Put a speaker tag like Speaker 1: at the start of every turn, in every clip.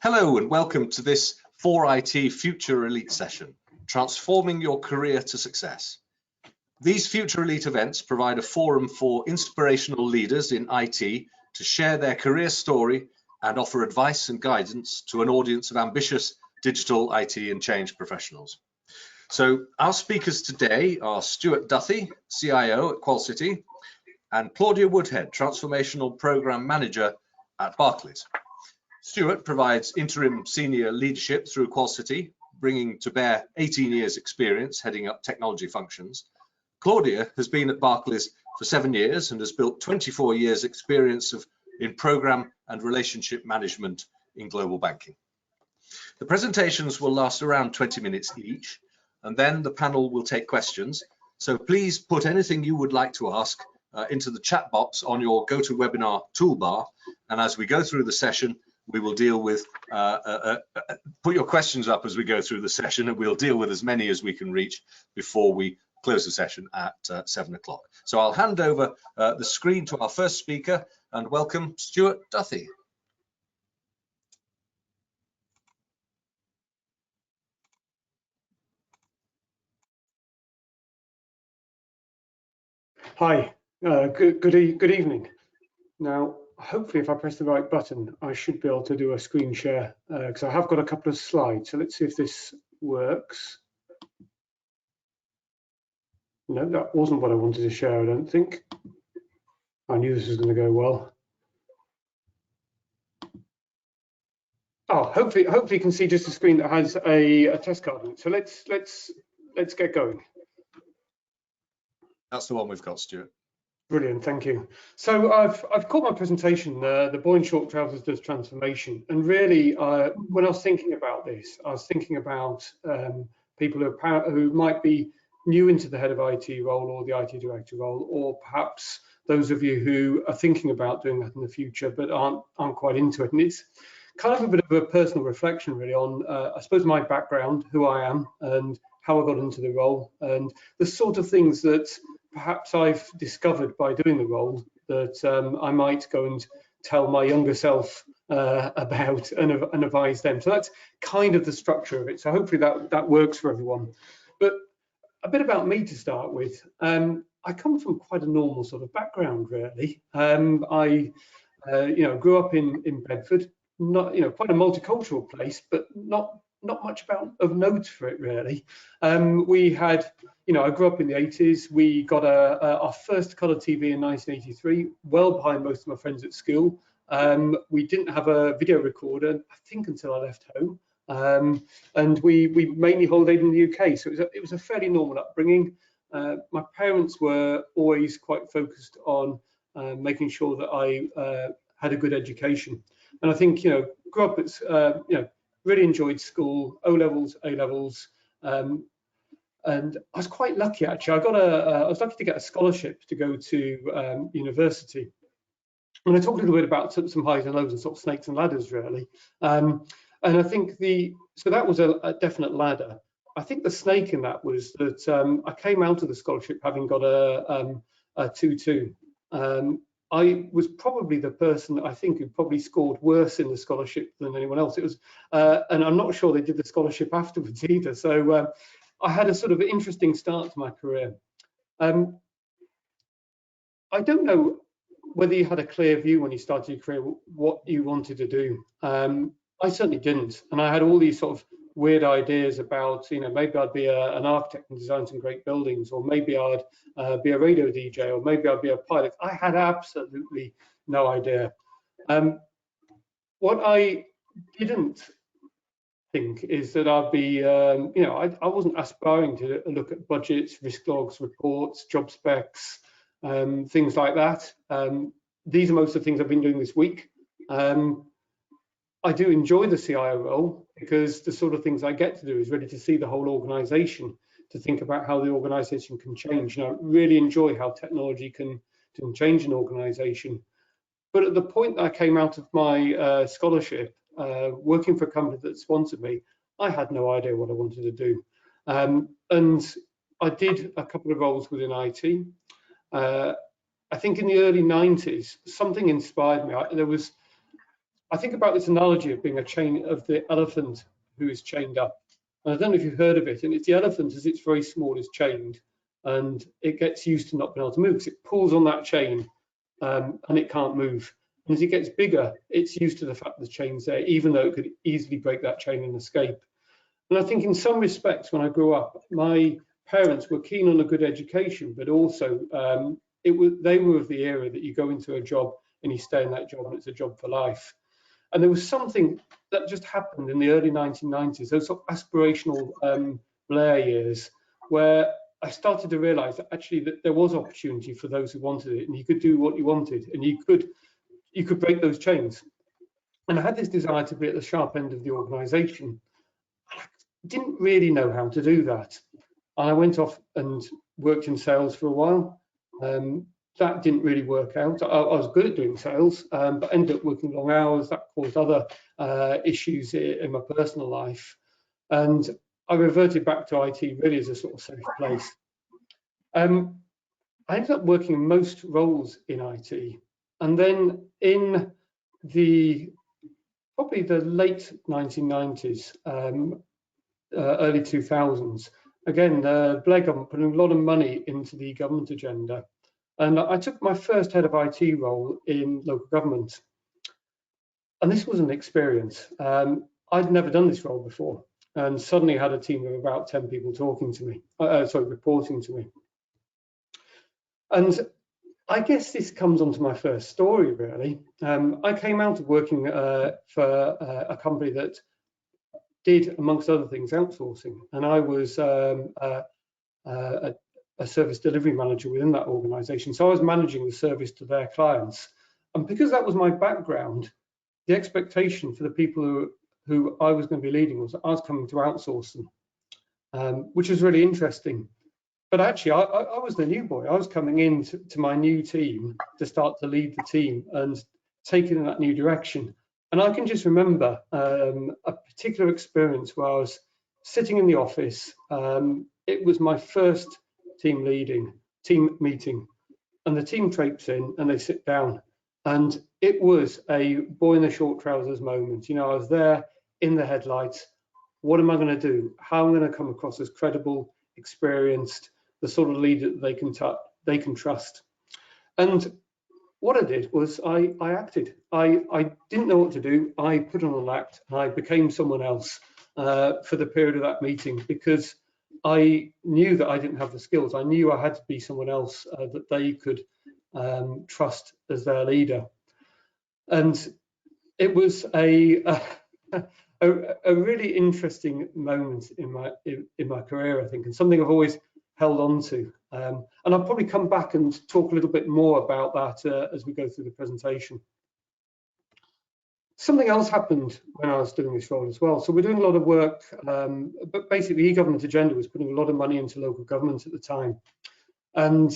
Speaker 1: Hello and welcome to this 4IT Future Elite session, transforming your career to success. These Future Elite events provide a forum for inspirational leaders in IT to share their career story and offer advice and guidance to an audience of ambitious digital IT and change professionals. So our speakers today are Stuart Duthie, CIO at QualCity, and Claudia Woodhead, Transformational Program Manager at Barclays. Stuart provides interim senior leadership through QualCity, bringing to bear 18 years experience heading up technology functions. Claudia has been at Barclays for 7 years and has built 24 years experience in program and relationship management in global banking. The presentations will last around 20 minutes each, and then the panel will take questions. So please put anything you would like to ask into the chat box on your GoToWebinar toolbar, and as we go through the session, we will deal with, put your questions up as we go through the session, and we'll deal with as many as we can reach before we close the session at 7 o'clock. So I'll hand over the screen to our first speaker and welcome Stuart Duthie.
Speaker 2: Hi, good evening. Now, hopefully if I press the right button, I should be able to do a screen share because I have got a couple of slides. So let's see if this works. No, that wasn't what I wanted to share, I don't think. I knew this was going to go well. Oh, hopefully you can see just a screen that has a test card in it. So let's get going.
Speaker 1: That's the one we've got, Stuart.
Speaker 2: Brilliant, thank you. So I've called my presentation "The Boy in Short Trousers Does Transformation," and really, when I was thinking about this, I was thinking about people who might be new into the head of IT role or the IT director role, or perhaps those of you who are thinking about doing that in the future but aren't quite into it. And it's kind of a bit of a personal reflection, really, on I suppose my background, who I am, and how I got into the role, and the sort of things that perhaps I've discovered by doing the role that I might go and tell my younger self about and advise them. So that's kind of the structure of it. So hopefully that works for everyone. But a bit about me to start with. I come from quite a normal sort of background, really. I grew up in Bedford, not quite a multicultural place, but not much of note for it, really. We had, I grew up in the 80s. We got our first colour TV in 1983, well behind most of my friends at school. We didn't have a video recorder, I think, until I left home. And we mainly holidayed in the UK, so it was a fairly normal upbringing. My parents were always quite focused on making sure that I had a good education. And I think, grew up at, really enjoyed school, O-levels, A-levels, and I was quite lucky, actually. I was lucky to get a scholarship to go to university. And I talked a little bit about some highs and lows and sort of snakes and ladders, really. And I think so that was a definite ladder. I think the snake in that was that I came out of the scholarship having got a 2-2. I was probably the person, I think, who probably scored worse in the scholarship than anyone else. It was, and I'm not sure they did the scholarship afterwards either. So I had a sort of interesting start to my career. I don't know whether you had a clear view when you started your career what you wanted to do. I certainly didn't, and I had all these sort of weird ideas about, maybe I'd be an architect and design some great buildings, or maybe I'd be a radio DJ, or maybe I'd be a pilot. I had absolutely no idea. What I didn't think is that I'd be, I wasn't aspiring to look at budgets, risk logs, reports, job specs, things like that. These are most of the things I've been doing this week. I do enjoy the CIO role because the sort of things I get to do is really to see the whole organization, to think about how the organization can change. I really enjoy how technology can change an organization. But at the point that I came out of my scholarship, working for a company that sponsored me, I had no idea what I wanted to do. And I did a couple of roles within IT. I think in the early 90s, something inspired me. There was I think about this analogy of being a chain of the elephant who is chained up. And I don't know if you've heard of it, and it's the elephant as it's very small is chained, and it gets used to not being able to move because it pulls on that chain and it can't move. And as it gets bigger, it's used to the fact the chain's there, even though it could easily break that chain and escape. And I think in some respects, when I grew up, my parents were keen on a good education, but also they were of the era that you go into a job and you stay in that job and it's a job for life. And there was something that just happened in the early 1990s, those sort of aspirational Blair years, where I started to realize that actually that there was opportunity for those who wanted it, and you could do what you wanted, and you could break those chains. And I had this desire to be at the sharp end of the organization. I didn't really know how to do that. And I went off and worked in sales for a while. That didn't really work out. I was good at doing sales, but ended up working long hours. That caused other issues in my personal life. And I reverted back to IT really as a sort of safe place. I ended up working in most roles in IT. And then in probably the late 1990s, early 2000s, again, the Blair government put a lot of money into the government agenda. And I took my first head of IT role in local government. And this was an experience. I'd never done this role before, and suddenly had a team of about 10 people reporting to me. And I guess this comes onto my first story, really. I came out of working for a company that did, amongst other things, outsourcing. And I was a service delivery manager within that organization. So I was managing the service to their clients. And because that was my background, the expectation for the people who I was going to be leading was that I was coming to outsource them, which was really interesting. But actually, I was the new boy. I was coming in to my new team to start to lead the team and take it in that new direction. And I can just remember a particular experience where I was sitting in the office. It was my first team meeting, and the team traipse in and they sit down. And it was a boy in the short trousers moment. You know, I was there in the headlights. What am I going to do? How am I going to come across as credible, experienced, the sort of leader that they can trust? And what I did was I acted. I didn't know what to do. I put on an act. And I became someone else for the period of that meeting, because I knew that I didn't have the skills. I knew I had to be someone else that they could trust as their leader. And it was a really interesting moment in my career, I think, and something I've always held on to. And I'll probably come back and talk a little bit more about that as we go through the presentation. Something else happened when I was doing this role as well. So we're doing a lot of work, but basically the e-government agenda was putting a lot of money into local government at the time. And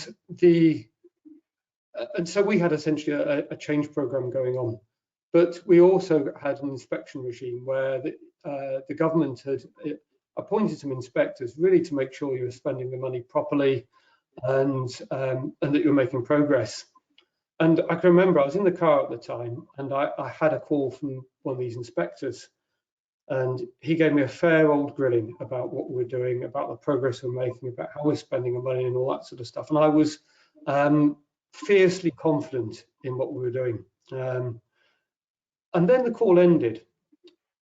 Speaker 2: so we had essentially a change program going on. But we also had an inspection regime where the government had appointed some inspectors really to make sure you were spending the money properly and that you were making progress. And I can remember I was in the car at the time, and I had a call from one of these inspectors, and he gave me a fair old grilling about what we're doing, about the progress we're making, about how we're spending the money and all that sort of stuff. And I was fiercely confident in what we were doing. And then the call ended,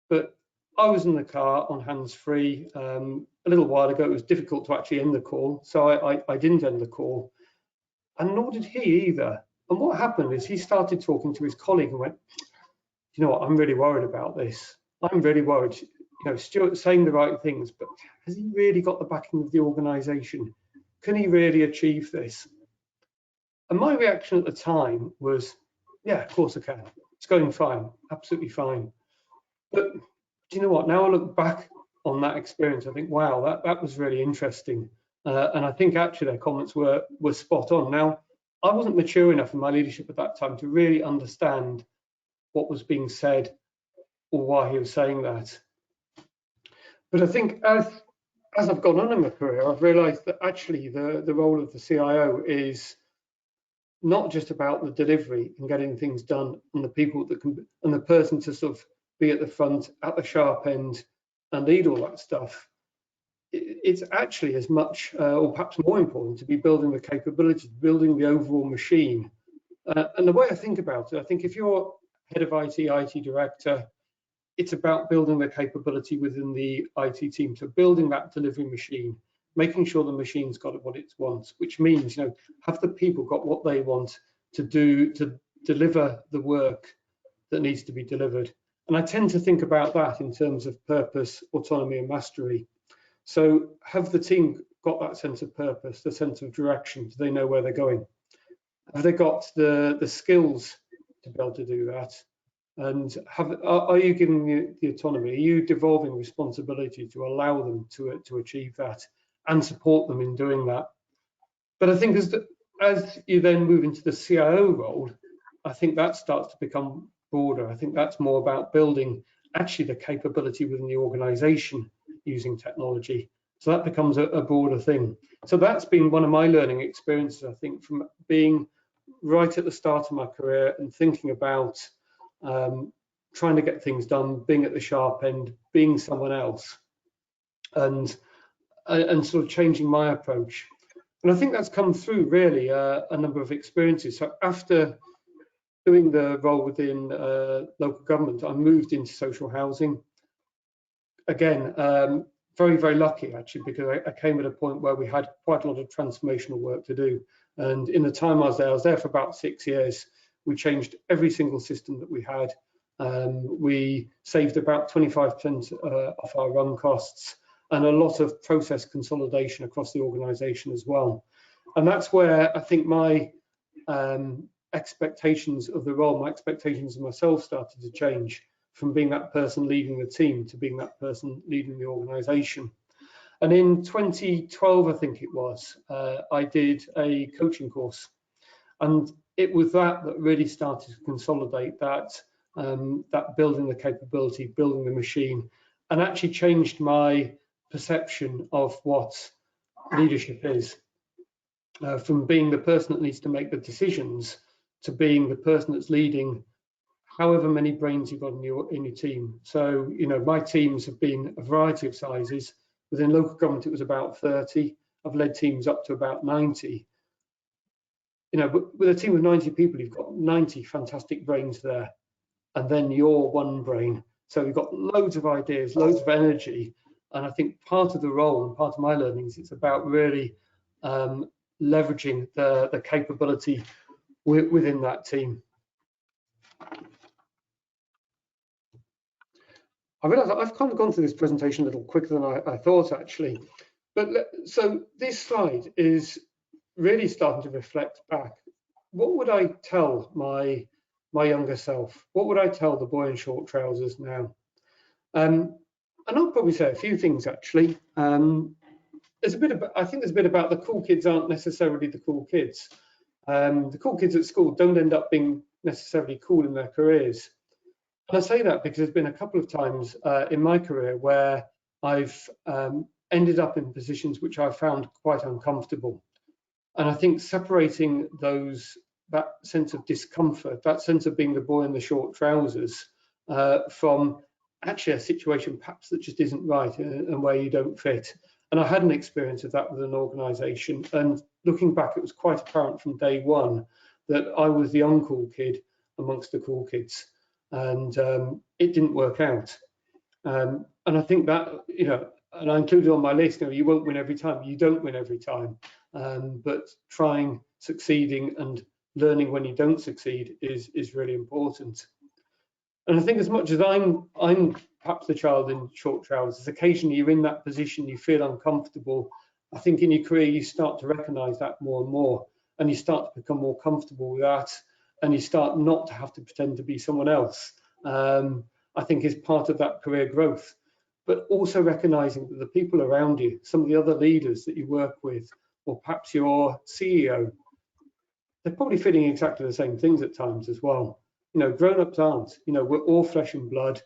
Speaker 2: but I was in the car on hands-free. A little while ago, it was difficult to actually end the call, so I didn't end the call, and nor did he either. And what happened is he started talking to his colleague and went, you know what, I'm really worried about this. I'm really worried. You know, Stuart's saying the right things, but has he really got the backing of the organization? Can he really achieve this? And my reaction at the time was, yeah, of course I can. It's going fine, absolutely fine. But do you know what? Now I look back on that experience, I think, wow, that was really interesting. And I think actually their comments were spot on. Now, I wasn't mature enough in my leadership at that time to really understand what was being said or why he was saying that. But I think as I've gone on in my career, I've realized that actually the role of the CIO is not just about the delivery and getting things done, and the people that can, and the person to sort of be at the front, at the sharp end, and lead all that stuff. It's actually as much, or perhaps more important, to be building the capability, building the overall machine. And the way I think about it, I think if you're head of IT director, it's about building the capability within the IT team. So building that delivery machine, making sure the machine's got what it wants, which means, have the people got what they want to do to deliver the work that needs to be delivered. And I tend to think about that in terms of purpose, autonomy, and mastery. So have the team got that sense of purpose, the sense of direction? Do they know where they're going? Have they got the skills to be able to do that? And are you giving the autonomy? Are you devolving responsibility to allow them to achieve that and support them in doing that? But I think as you then move into the CIO role, I think that starts to become broader. I think that's more about building actually the capability within the organization using technology. So that becomes a broader thing. So that's been one of my learning experiences, I think, from being right at the start of my career and thinking about trying to get things done, being at the sharp end, being someone else, and sort of changing my approach. And I think that's come through really a number of experiences. So after doing the role within local government, I moved into social housing. Again, very, very lucky actually, because I came at a point where we had quite a lot of transformational work to do. And in the time I was there for about 6 years. We changed every single system that we had. We saved about 25% of our run costs, and a lot of process consolidation across the organization as well. And that's where I think my expectations of the role, my expectations of myself started to change, from being that person leading the team to being that person leading the organization. And in 2012, I think it was, I did a coaching course, and it was that really started to consolidate that building the capability, building the machine, and actually changed my perception of what leadership is, from being the person that needs to make the decisions to being the person that's leading however many brains you've got in your team. So, my teams have been a variety of sizes. Within local government, it was about 30. I've led teams up to about 90. With a team of 90 people, you've got 90 fantastic brains there, and then you're one brain. So we've got loads of ideas, loads of energy. And I think part of the role and part of my learnings, it's about really leveraging the capability within that team. I realize I've kind of gone through this presentation a little quicker than I thought actually. But so this slide is really starting to reflect back. What would I tell my younger self? What would I tell the boy in short trousers now? And I'll probably say a few things actually. There's a bit about, I think there's a bit about the cool kids aren't necessarily the cool kids. The cool kids at school don't end up being necessarily cool in their careers. And I say that because there's been a couple of times in my career where I've ended up in positions which I found quite uncomfortable. And I think separating that sense of discomfort, that sense of being the boy in the short trousers, from actually a situation perhaps that just isn't right and where you don't fit. And I had an experience of that with an organisation. And looking back, it was quite apparent from day one that I was the uncool kid amongst the cool kids. And it didn't work out. And I think that, and I included on my list, you won't win every time. You don't win every time. But trying, succeeding, and learning when you don't succeed is really important. And I think as much as I'm perhaps the child in short trousers, occasionally you're in that position, you feel uncomfortable. I think in your career you start to recognise that more and more, and you start to become more comfortable with that, and you start not to have to pretend to be someone else. I think is part of that career growth, but also recognising that the people around you, some of the other leaders that you work with, or perhaps your CEO, they're probably feeling exactly the same things at times as well. Grown-ups aren't. We're all flesh and blood.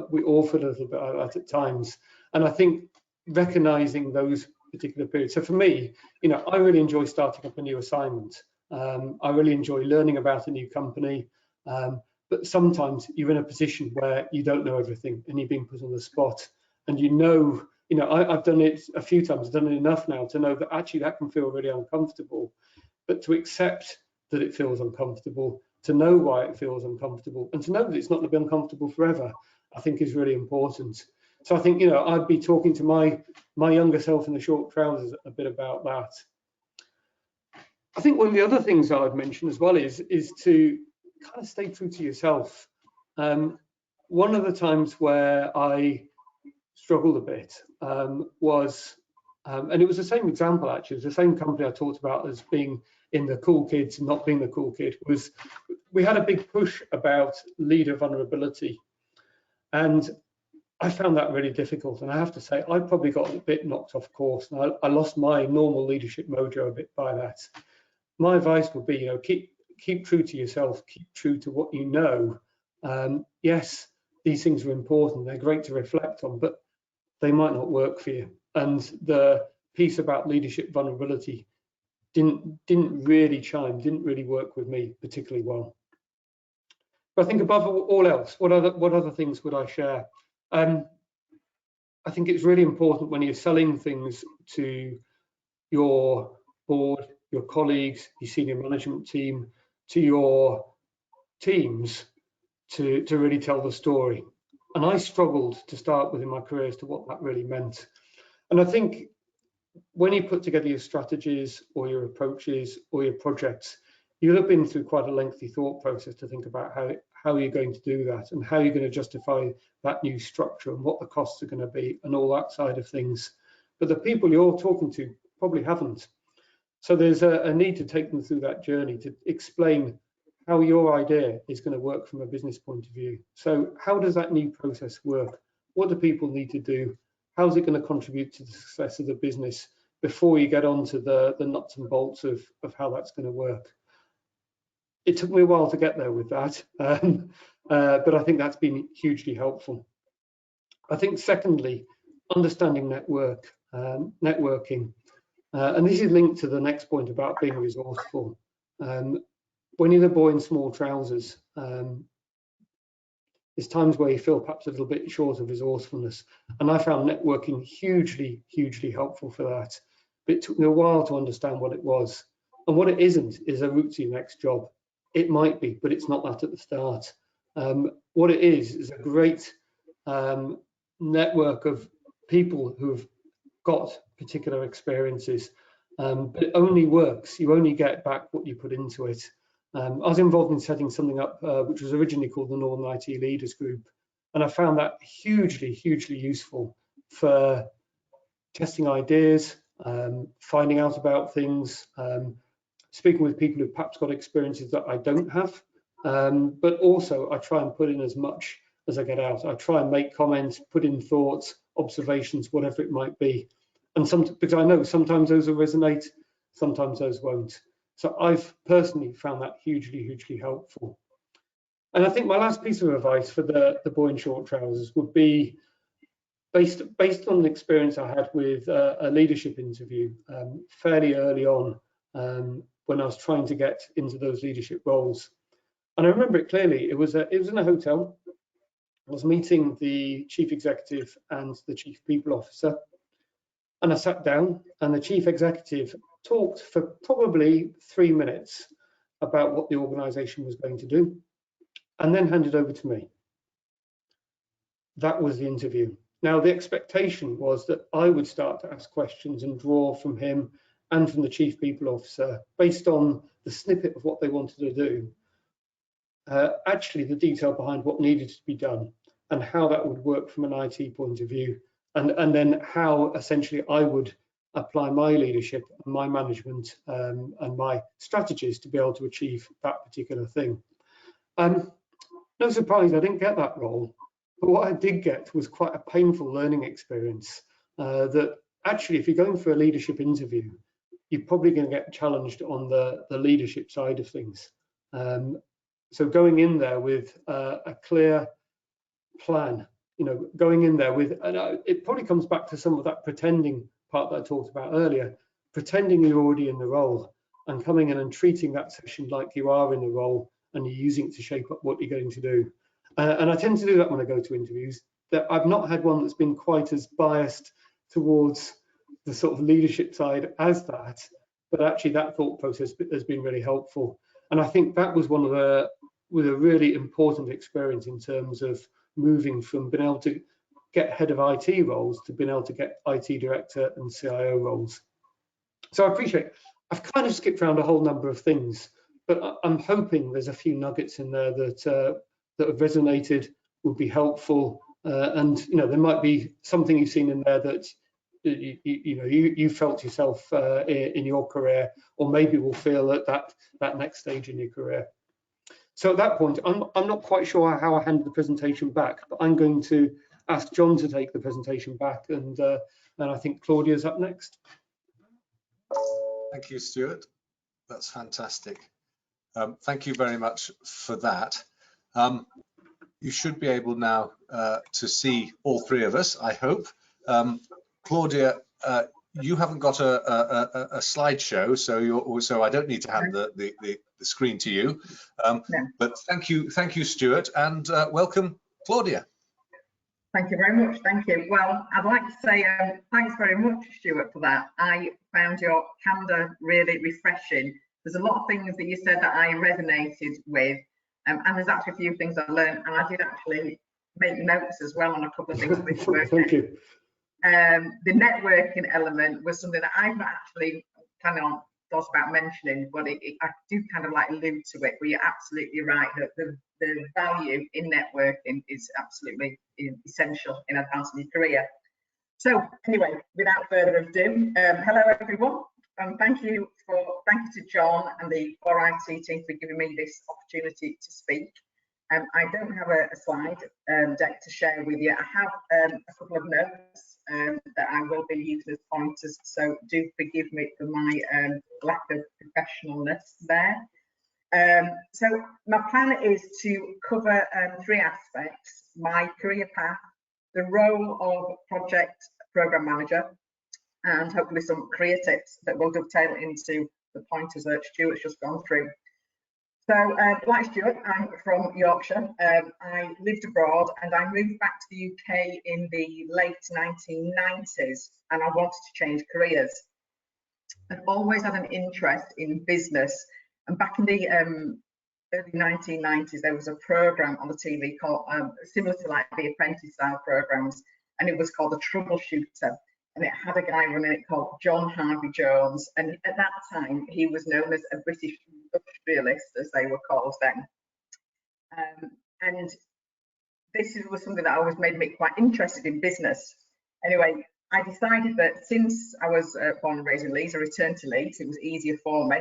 Speaker 2: We all feel a little bit like that at times. And I think recognising those particular periods. So for me, I really enjoy starting up a new assignment. I really enjoy learning about a new company. But sometimes you're in a position where you don't know everything and you're being put on the spot. And I've done it a few times, I've done it enough now to know that actually that can feel really uncomfortable. But to accept that it feels uncomfortable, to know why it feels uncomfortable, and to know that it's not going to be uncomfortable forever, I think is really important. So I think, I'd be talking to my younger self in the short trousers a bit about that. I think one of the other things that I'd mention as well is to kind of stay true to yourself. One of the times where I struggled a bit was, and it was the same example actually, it was the same company I talked about as being in the cool kids and not being the cool kid, was we had a big push about leader vulnerability. And I found that really difficult. And I have to say, I probably got a bit knocked off course. And I lost my normal leadership mojo a bit by that. My advice would be, keep true to yourself, keep true to what you know. Yes, these things are important. They're great to reflect on, but they might not work for you. And the piece about leadership vulnerability didn't really work with me particularly well. But I think above all else, what other things would I share? I think it's really important when you're selling things to your board, your colleagues, your senior management team, to your teams, to really tell the story. And I struggled to start with in my career as to what that really meant. And I think when you put together your strategies or your approaches or your projects, you'll have been through quite a lengthy thought process to think about how you're going to do that and how you're going to justify that new structure and what the costs are going to be and all that side of things. But the people you're talking to probably haven't. So there's a need to take them through that journey to explain how your idea is going to work from a business point of view. So how does that new process work? What do people need to do? How's it going to contribute to the success of the business before you get on to the nuts and bolts of how that's going to work? It took me a while to get there with that, but I think that's been hugely helpful. I think secondly, understanding networking. And this is linked to the next point about being resourceful. When you're the boy in small trousers, there's times where you feel perhaps a little bit short of resourcefulness. And I found networking hugely helpful for that. But it took me a while to understand what it was. And what it isn't is a route to your next job. It might be, but it's not that at the start. What it is a great network of people who've got particular experiences, but it only works. You only get back what you put into it. I was involved in setting something up which was originally called the Northern IT Leaders Group, and I found that hugely useful for testing ideas, finding out about things, speaking with people who've perhaps got experiences that I don't have, but also I try and put in as much as I get out. I try and make comments, put in thoughts, observations, whatever it might be. And because I know sometimes those will resonate, sometimes those won't. So I've personally found that hugely helpful. And I think my last piece of advice for the boy in short trousers would be based on an experience I had with a leadership interview fairly early on when I was trying to get into those leadership roles. And I remember it clearly. It was in a hotel. I was meeting the chief executive and the chief people officer. And I sat down and the chief executive talked for probably 3 minutes about what the organization was going to do and then handed over to me. That was the interview. Now, the expectation was that I would start to ask questions and draw from him and from the chief people officer based on the snippet of what they wanted to do, actually the detail behind what needed to be done and how that would work from an IT point of view, and then how essentially I would apply my leadership and my management and my strategies to be able to achieve that particular thing. No surprise, I didn't get that role, but what I did get was quite a painful learning experience that actually if you're going for a leadership interview, you're probably going to get challenged on the leadership side of things. So going in there with a clear plan, going in there with, and it probably comes back to some of that pretending part that I talked about earlier, pretending you're already in the role. and coming in and treating that session like you are in the role and you're using it to shape up what you're going to do. And I tend to do that when I go to interviews. That I've not had one that's been quite as biased towards the sort of leadership side as that, but actually that thought process has been really helpful. And I think that was one of a really important experience in terms of moving from being able to get head of IT roles to being able to get IT director and CIO roles. So I appreciate, I've kind of skipped around a whole number of things, but I'm hoping there's a few nuggets in there that have resonated, would be helpful, and there might be something you've seen in there that you felt yourself in your career, or maybe will feel at that next stage in your career. So at that point, I'm not quite sure how I hand the presentation back, but I'm going to ask John to take the presentation back, and I think Claudia's up next.
Speaker 1: Thank you, Stuart. That's fantastic. Thank you very much for that. You should be able now to see all three of us, I hope. Claudia, you haven't got a slideshow, so I don't need to hand the screen to you.
Speaker 3: No.
Speaker 1: But thank you, Stuart, and welcome, Claudia.
Speaker 3: Thank you very much. Thank you. Well, I'd like to say thanks very much, Stuart, for that. I found your candor really refreshing. There's a lot of things that you said that I resonated with, and there's actually a few things I learned, and I did actually make notes as well on a couple of things.
Speaker 2: Thank you.
Speaker 3: The networking element was something that I've not actually kind of thought about mentioning, but I do kind of like allude to it. But you're absolutely right that the value in networking is absolutely essential in advancing your career. So anyway, without further ado, hello everyone, and thank you to John and the 4IT team for giving me this opportunity to speak. I don't have a slide deck to share with you. I have a couple of notes that I will be using as pointers, so do forgive me for my lack of professionalness there. So my plan is to cover three aspects: my career path, the role of project program manager, and hopefully some career tips that will dovetail into the pointers that Stuart's just gone through. So, like Stuart, I'm from Yorkshire. I lived abroad and I moved back to the UK in the late 1990s, and I wanted to change careers. I've always had an interest in business, and back in the early 1990s, there was a program on the TV called, similar to like the Apprentice style programs, and it was called The Troubleshooter. And it had a guy running it called John Harvey Jones, and at that time he was known as a British industrialist, as they were called then. And this was something that always made me quite interested in business. Anyway, I decided that since I was born and raised in Leeds, I returned to Leeds. It was easier for me,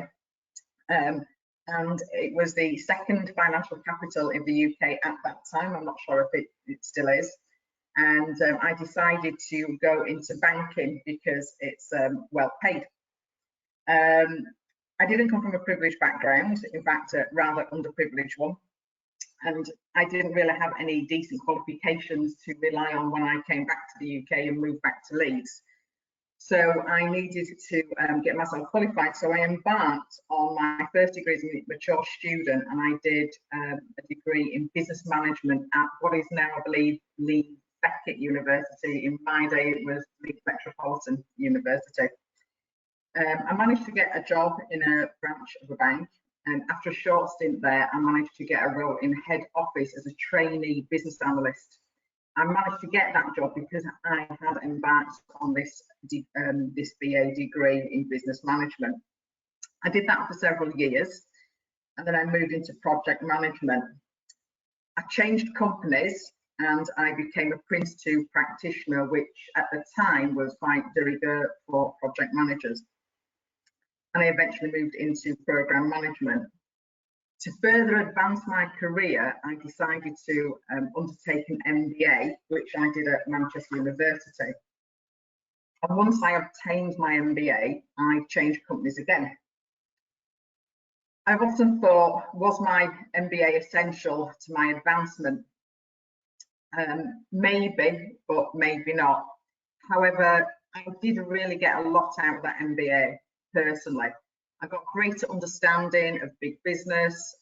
Speaker 3: and it was the second financial capital in the UK at that time. I'm not sure if it still is. And I decided to go into banking because it's well paid. I didn't come from a privileged background, in fact, a rather underprivileged one. And I didn't really have any decent qualifications to rely on when I came back to the UK and moved back to Leeds. So I needed to get myself qualified. So I embarked on my first degree as a mature student, and I did a degree in business management at what is now, I believe, Leeds Beckett University. In my day, it was Leeds Metropolitan University. I managed to get a job in a branch of a bank, and after a short stint there, I managed to get a role in head office as a trainee business analyst. I managed to get that job because I had embarked on this BA degree in business management. I did that for several years, and then I moved into project management. I changed companies and I became a Prince 2 practitioner, which at the time was quite de rigueur for project managers. And I eventually moved into program management. To further advance my career, I decided to undertake an MBA, which I did at Manchester University. And once I obtained my MBA, I changed companies again. I've often thought, was my MBA essential to my advancement? Maybe, but maybe not. However, I did really get a lot out of that MBA personally. I've got greater understanding of big business,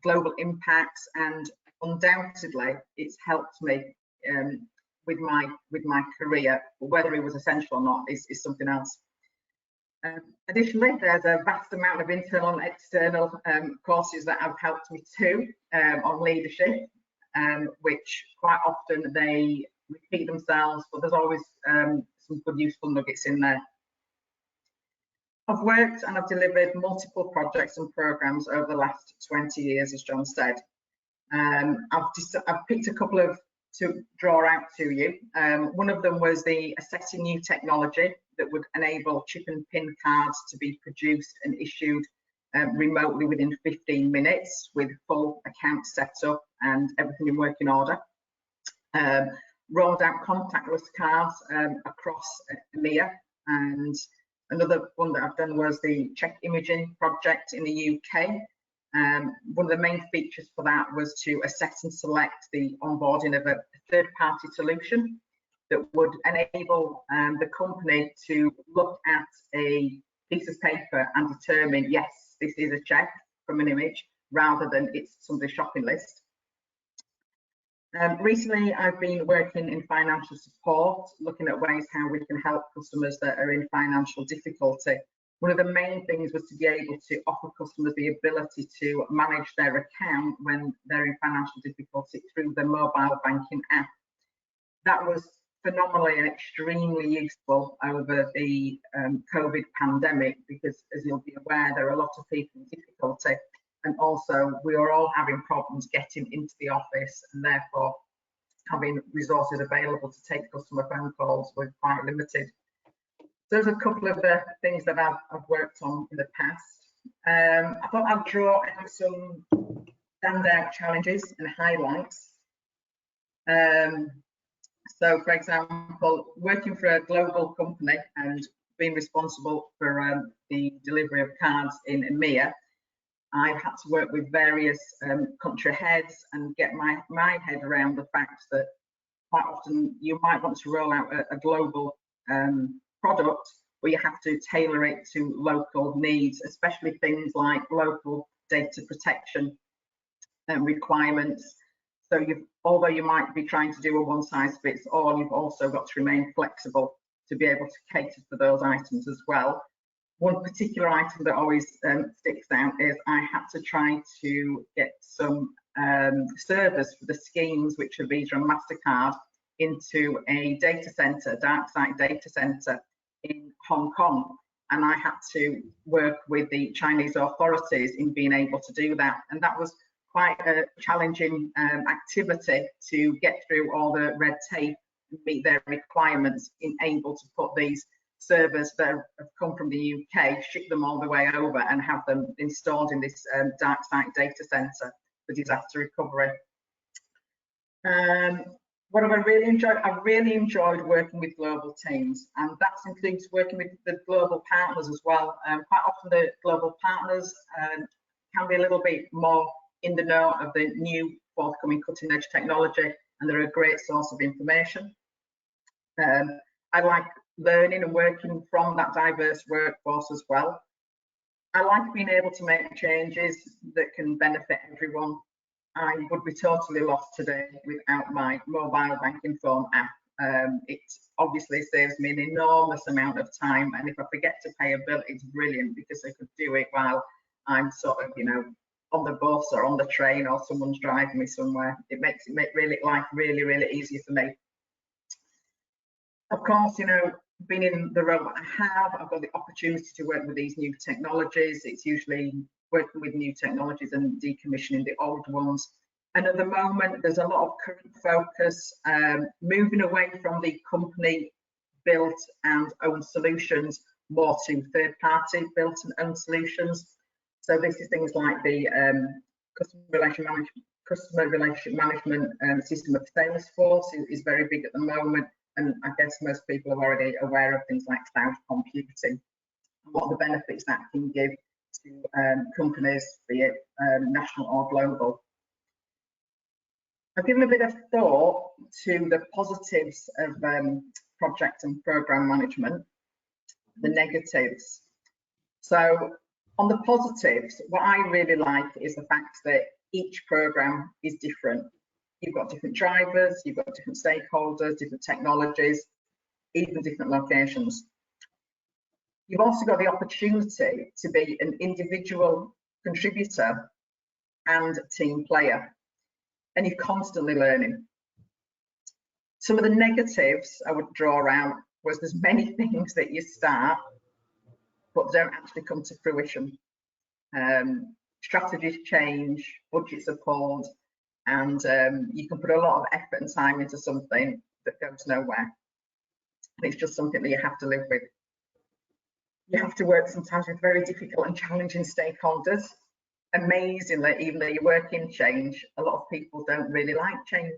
Speaker 3: global impacts, and undoubtedly it's helped me with my career. Whether it was essential or not is something else. Additionally, there's a vast amount of internal and external courses that have helped me too on leadership, which quite often they repeat themselves, but there's always some good useful nuggets in there. I've worked and I've delivered multiple projects and programs over the last 20 years, as John said. I've picked a couple of to draw out to you. One of them was the assessing new technology that would enable chip and pin cards to be produced and issued remotely within 15 minutes with full account set up and everything in working order. Rolled out contactless cards across EMEA, and another one that I've done was the check imaging project in the UK. One of the main features for that was to assess and select the onboarding of a third-party solution that would enable the company to look at a piece of paper and determine, yes, this is a check from an image, rather than it's somebody's shopping list. Recently, I've been working in financial support, looking at ways how we can help customers that are in financial difficulty. One of the main things was to be able to offer customers the ability to manage their account when they're in financial difficulty through the mobile banking app. That was phenomenally and extremely useful over the COVID pandemic, because as you'll be aware, there are a lot of people in difficulty, and also we are all having problems getting into the office, and therefore having resources available to take customer phone calls was quite limited. Those are a couple of the things that I've worked on in the past. I thought I'd draw out some standout challenges and highlights. So, for example, working for a global company and being responsible for the delivery of cards in EMEA, I've had to work with various country heads and get my head around the fact that quite often you might want to roll out a global product, but you have to tailor it to local needs, especially things like local data protection requirements. So although you might be trying to do a one-size-fits-all, you've also got to remain flexible to be able to cater for those items as well. One particular item that always sticks out is I had to try to get some servers for the schemes, which are Visa and MasterCard, into a data center, dark site data center in Hong Kong. And I had to work with the Chinese authorities in being able to do that. And that was quite a challenging activity to get through all the red tape and meet their requirements in able to put these servers that have come from the UK, ship them all the way over and have them installed in this dark site data center for disaster recovery. What have I really enjoyed? I've really enjoyed working with global teams, and that includes working with the global partners as well. Quite often the global partners can be a little bit more in the know of the new forthcoming cutting edge technology, and they're a great source of information. I like learning and working from that diverse workforce as well. I like being able to make changes that can benefit everyone. I would be totally lost today without my mobile banking phone app. It obviously saves me an enormous amount of time, and if I forget to pay a bill, it's brilliant because I could do it while I'm sort of, on the bus or on the train or someone's driving me somewhere. It makes life really, really easier for me. Of course, being in the role that I have, I've got the opportunity to work with these new technologies. It's usually working with new technologies and decommissioning the old ones. And at the moment, there's a lot of current focus, moving away from the company built and owned solutions, more to third-party built and owned solutions. So this is things like the customer relationship management system of Salesforce is very big at the moment. And I guess most people are already aware of things like cloud computing and what the benefits that can give to companies, be it national or global. I've given a bit of thought to the positives of project and program management, the negatives. So on the positives, what I really like is the fact that each program is different. You've got different drivers, you've got different stakeholders, different technologies, even different locations. You've also got the opportunity to be an individual contributor and team player, and you're constantly learning. Some of the negatives I would draw out was there's many things that you start but don't actually come to fruition. Strategies change, budgets are pulled, and you can put a lot of effort and time into something that goes nowhere. It's just something that you have to live with. You have to work sometimes with very difficult and challenging stakeholders. Amazingly, even though you work in change, a lot of people don't really like change.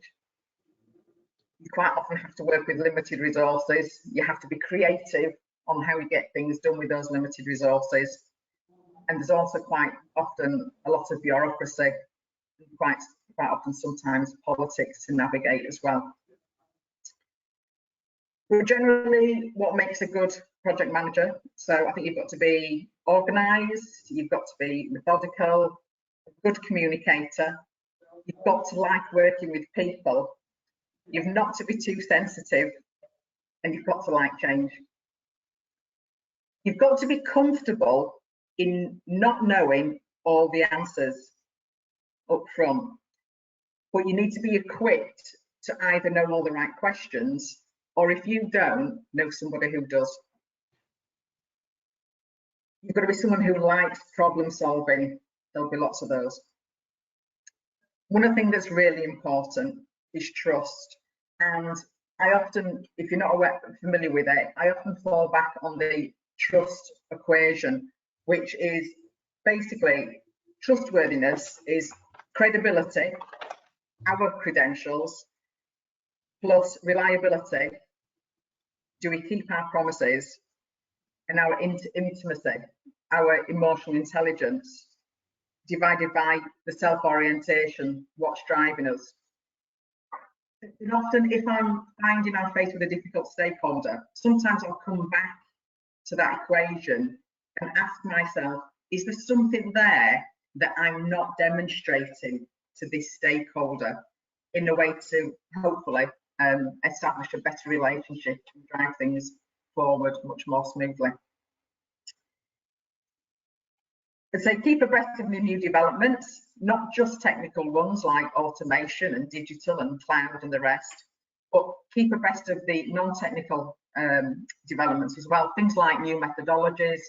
Speaker 3: You quite often have to work with limited resources. You have to be creative on how you get things done with those limited resources. And there's also quite often a lot of bureaucracy, quite often sometimes politics to navigate as well. But generally, what makes a good project manager? So I think you've got to be organised, you've got to be methodical, a good communicator, you've got to like working with people, you've not to be too sensitive, and you've got to like change. You've got to be comfortable in not knowing all the answers up front, but you need to be equipped to either know all the right questions, or if you don't, know somebody who does. You've got to be someone who likes problem solving. There'll be lots of those. One of the things that's really important is trust. And I often, if you're not familiar with it, I often fall back on the trust equation, which is basically trustworthiness is credibility, our credentials, plus reliability. Do we keep our promises? And our intimacy, our emotional intelligence, divided by the self-orientation, what's driving us. And often if I'm finding I'm faced with a difficult stakeholder, sometimes I'll come back to that equation and ask myself, is there something there that I'm not demonstrating to this stakeholder in a way to hopefully establish a better relationship and drive things forward much more smoothly. And so keep abreast of the new developments, not just technical ones like automation and digital and cloud and the rest, but keep abreast of the non-technical developments as well. Things like new methodologies.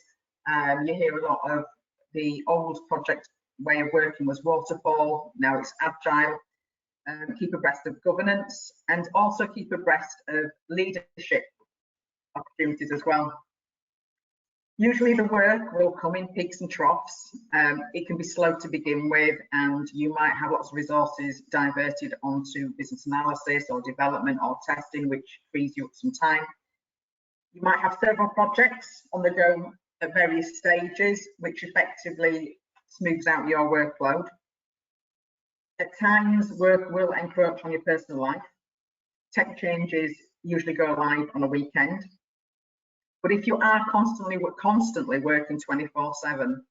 Speaker 3: You hear a lot of the old project way of working was waterfall, now it's agile. Keep abreast of governance and also keep abreast of leadership opportunities as well. Usually the work will come in peaks and troughs. It can be slow to begin with, and you might have lots of resources diverted onto business analysis or development or testing, which frees you up some time. You might have several projects on the go at various stages, which effectively smooths out your workload. At times, work will encroach on your personal life. Tech changes usually go live on a weekend. But if you are constantly working 24/7,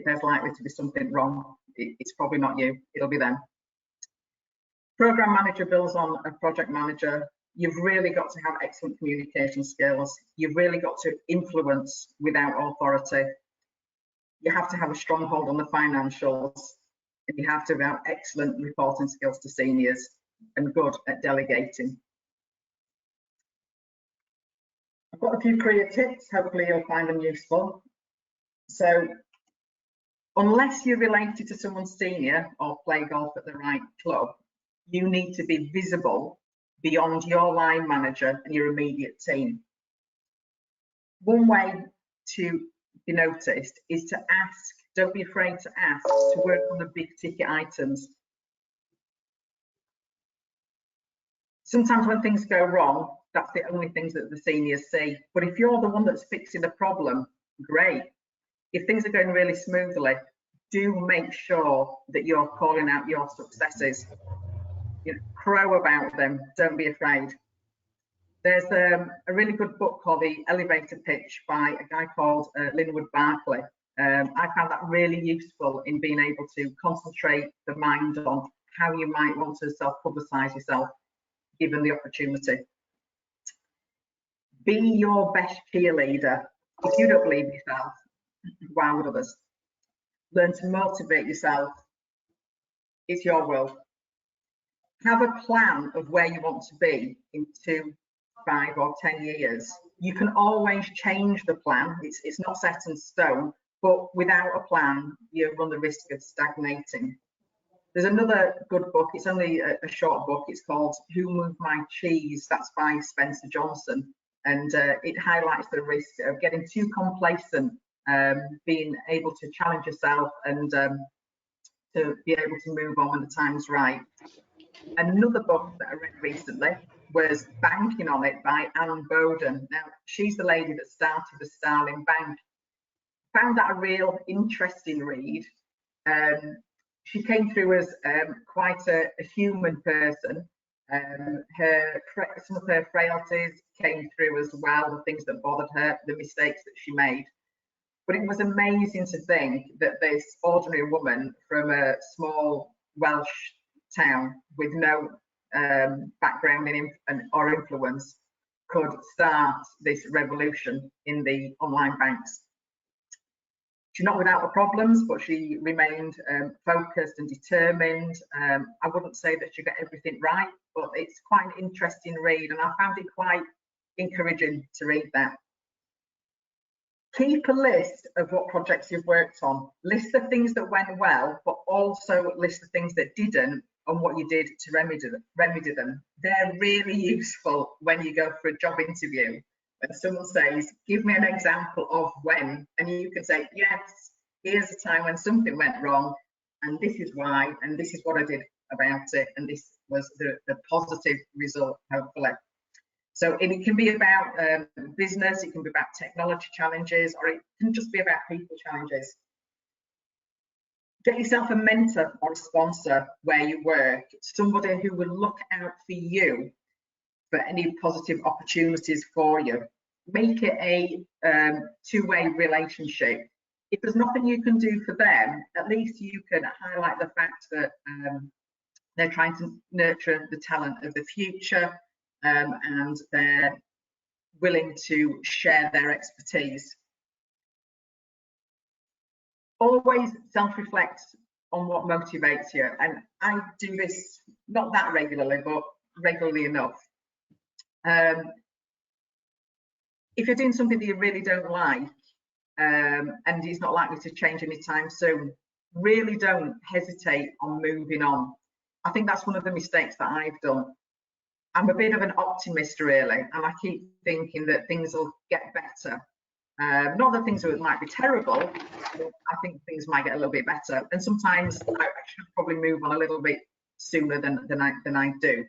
Speaker 3: there's likely to be something wrong. It's probably not you, it'll be them. Program manager builds on a project manager. You've really got to have excellent communication skills. You've really got to influence without authority. You have to have a strong hold on the financials. And you have to have excellent reporting skills to seniors and good at delegating. I've got a few career tips, hopefully you'll find them useful. So, unless you're related to someone senior or play golf at the right club, you need to be visible beyond your line manager and your immediate team. One way to be noticed is to ask, don't be afraid to ask, to work on the big ticket items. Sometimes when things go wrong, that's the only things that the seniors see. But if you're the one that's fixing the problem, great. If things are going really smoothly, do make sure that you're calling out your successes. You know, crow about them, don't be afraid. There's a really good book called The Elevator Pitch by a guy called Linwood Barclay. I found that really useful in being able to concentrate the mind on how you might want to self-publicise yourself given the opportunity. Be your best cheerleader. If you don't believe in yourself, why would others? Learn to motivate yourself. It's your world. Have a plan of where you want to be in 2, 5 or 10 years. You can always change the plan. It's not set in stone, but without a plan, you run the risk of stagnating. There's another good book. It's only a short book. It's called Who Moved My Cheese? That's by Spencer Johnson. And it highlights the risk of getting too complacent, being able to challenge yourself and to be able to move on when the time's right. Another book that I read recently was Banking on It by Anne Bowden. Now, she's the lady that started the Starling Bank. Found that a real interesting read. She came through as quite a human person. Some of her frailties came through as well, the things that bothered her, the mistakes that she made. But it was amazing to think that this ordinary woman from a small Welsh town with no background or influence could start this revolution in the online banks. She's not without the problems, but she remained focused and determined. I wouldn't say that she got everything right, but it's quite an interesting read, and I found it quite encouraging to read that. Keep a list of what projects you've worked on. List the things that went well, but also list the things that didn't and what you did to remedy them. They're really useful when you go for a job interview. When someone says, give me an example of when, and you can say, yes, here's a time when something went wrong, and this is why, and this is what I did about it, and this was the positive result, hopefully. So it can be about business, it can be about technology challenges, or it can just be about people challenges. Get yourself a mentor or a sponsor where you work, somebody who will look out for you for any positive opportunities for you. Make it a two-way relationship. If there's nothing you can do for them, at least you can highlight the fact that they're trying to nurture the talent of the future, and they're willing to share their expertise. Always self-reflect on what motivates you, and I do this not that regularly, but regularly enough. If you're doing something that you really don't like, and it's not likely to change anytime soon, really don't hesitate on moving on. I think that's one of the mistakes that I've done. I'm a bit of an optimist, really, and I keep thinking that things will get better. Not that things might be terrible, but I think things might get a little bit better. And sometimes I should probably move on a little bit sooner than I do.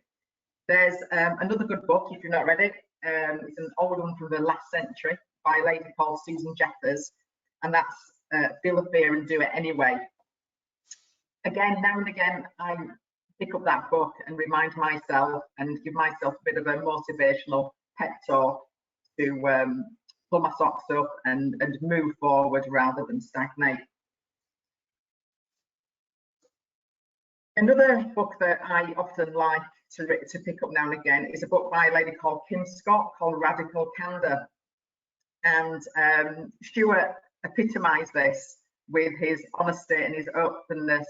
Speaker 3: There's another good book, if you've not read it. It's an old one from the last century by a lady called Susan Jeffers, and that's Feel the Fear and Do It Anyway. Again, now and again, I pick up that book and remind myself and give myself a bit of a motivational pep talk to pull my socks up and move forward rather than stagnate. Another book that I often like to pick up now and again is a book by a lady called Kim Scott called Radical Candor. And Stuart epitomised this with his honesty and his openness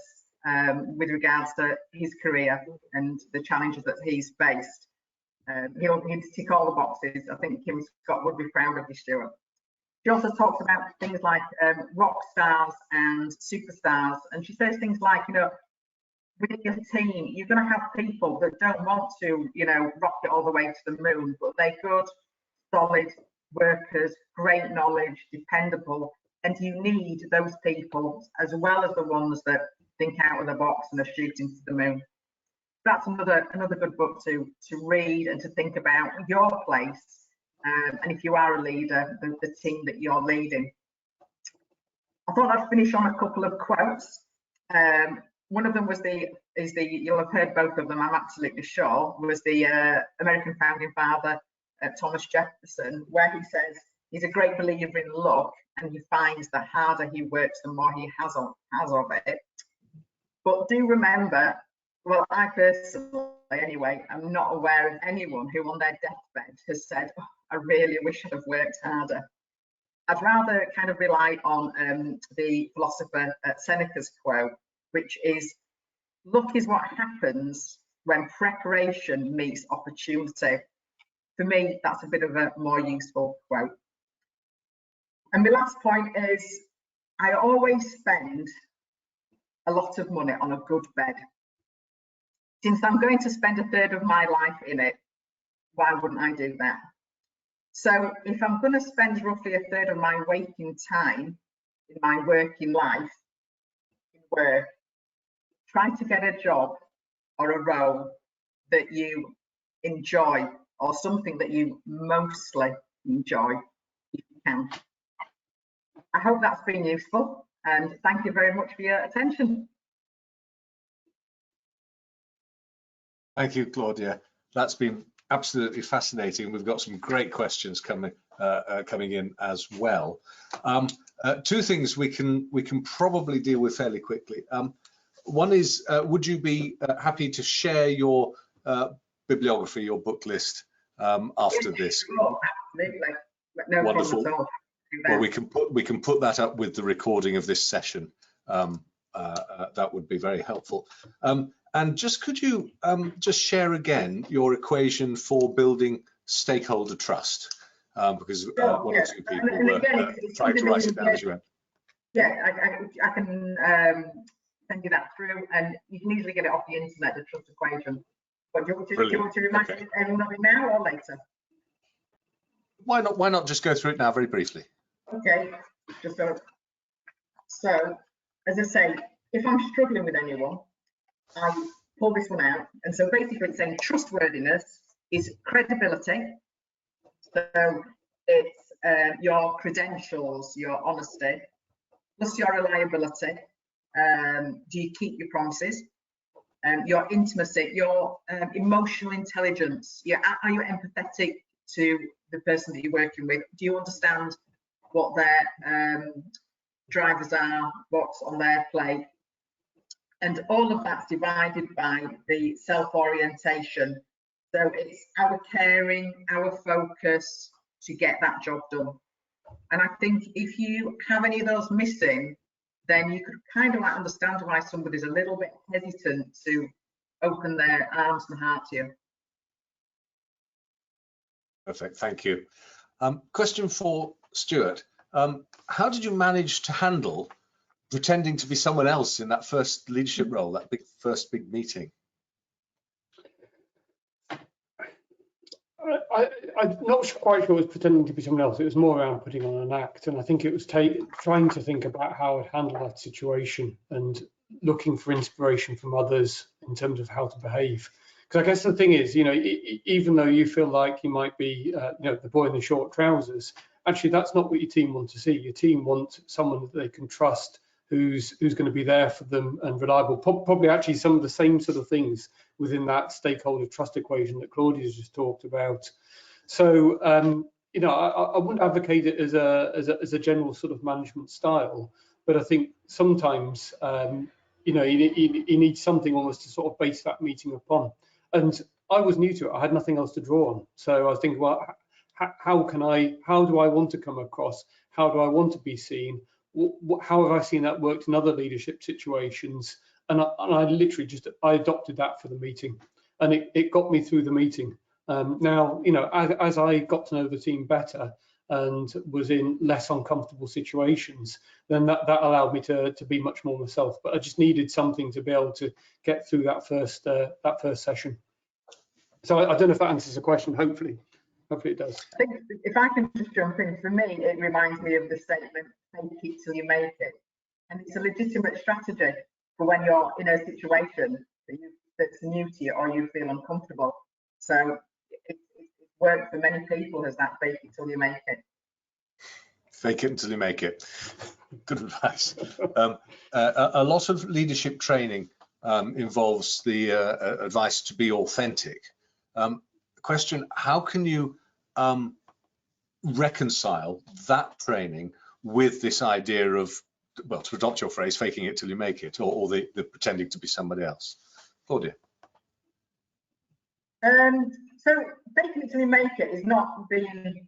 Speaker 3: with regards to his career and the challenges that he's faced. He'll tick all the boxes. I think Kim Scott would be proud of you, Stuart. She also talks about things like rock stars and superstars, and she says things like, you know, with your team, you're going to have people that don't want to, you know, rock it all the way to the moon, but they're good, solid workers, great knowledge, dependable, and you need those people as well as the ones that think out of the box and are shooting to the moon. That's another good book to read and to think about your place, and if you are a leader, the team that you're leading. I thought I'd finish on a couple of quotes. One of them was you'll have heard both of them, I'm absolutely sure, was the American founding father, Thomas Jefferson, where he says he's a great believer in luck, and he finds the harder he works, the more he has of it. But do remember, well, I personally, anyway, am not aware of anyone who on their deathbed has said, oh, I really wish I'd have worked harder. I'd rather kind of rely on the philosopher Seneca's quote, which is, luck is what happens when preparation meets opportunity. For me, that's a bit of a more useful quote. And my last point is, I always spend a lot of money on a good bed. Since I'm going to spend a third of my life in it, why wouldn't I do that? So if I'm going to spend roughly a third of my waking time in my working life in work, try to get a job or a role that you enjoy, or something that you mostly enjoy, if you can. I hope that's been useful, and thank you very much for your attention.
Speaker 1: Thank you, Claudia. That's been absolutely fascinating. We've got some great questions coming in as well. Two things we can probably deal with fairly quickly. One is, would you be happy to share your bibliography, your book list after this?
Speaker 3: Oh, absolutely. No
Speaker 1: Wonderful.
Speaker 3: problem at all.
Speaker 1: Well, we can put that up with the recording of this session. That would be very helpful. And just could you just share again your equation for building stakeholder trust? Because one or two people were trying to write it down as you went.
Speaker 3: Yeah, I can send you that through, and you can easily get it off the internet, the trust equation. But do you want to remind everyone of it now or later?
Speaker 1: Why not just go through it now very briefly?
Speaker 3: Okay, so as I say, if I'm struggling with anyone, I pull this one out. And so basically it's saying trustworthiness is credibility. So it's your credentials, your honesty, plus your reliability. Do you keep your promises? Your intimacy, your emotional intelligence. Are you empathetic to the person that you're working with? Do you understand what their drivers are, what's on their plate? And all of that's divided by the self-orientation. So it's our caring, our focus to get that job done. And I think if you have any of those missing, then you could kind of like understand why somebody's a little bit hesitant to open their arms and heart to you.
Speaker 1: Perfect, thank you. Question for Stuart. How did you manage to handle pretending to be someone else in that first leadership role, that first big meeting?
Speaker 2: I'm not quite sure it was pretending to be someone else. It was more around putting on an act, and I think it was trying to think about how I'd handle that situation and looking for inspiration from others in terms of how to behave. Because I guess the thing is, even though you feel like you might be, the boy in the short trousers, actually that's not what your team want to see. Your team want someone that they can trust, who's going to be there for them and reliable. Probably actually some of the same sort of things within that stakeholder trust equation that Claudia's just talked about. So I wouldn't advocate it as a general sort of management style, but I think sometimes you need something almost to sort of base that meeting upon. And I was new to it. I had nothing else to draw on. So I was thinking, well, how do I want to come across? How do I want to be seen? How have I seen that worked in other leadership situations? And I literally I adopted that for the meeting, and it got me through the meeting. Now, as I got to know the team better and was in less uncomfortable situations, then that allowed me to be much more myself. But I just needed something to be able to get through that first session. So I don't know if that answers the question. Hopefully it does.
Speaker 3: I think if I can just jump in, for me, it reminds me of the statement, "Fake it till you make it," and it's a legitimate strategy for when you're in a situation that's new to you or you feel uncomfortable. So it worked for many people as that fake it till you make it.
Speaker 1: Fake it until you make it. Good advice. A lot of leadership training involves the advice to be authentic. Question: how can you reconcile that training with this idea of, well, to adopt your phrase, faking it till you make it, or the pretending to be somebody else? Claudia.
Speaker 3: So faking it till you make it is not being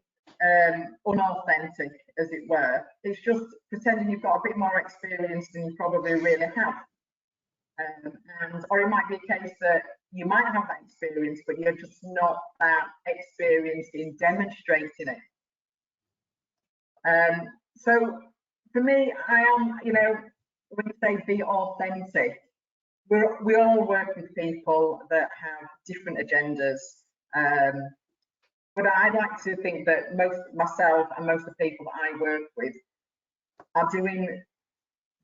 Speaker 3: unauthentic, as it were. It's just pretending you've got a bit more experience than you probably really have. Or it might be a case that you might have that experience, but you're just not that experienced in demonstrating it. So for me, I am, you know, when you say be authentic, we all work with people that have different agendas. But I'd like to think that myself and most of the people that I work with are doing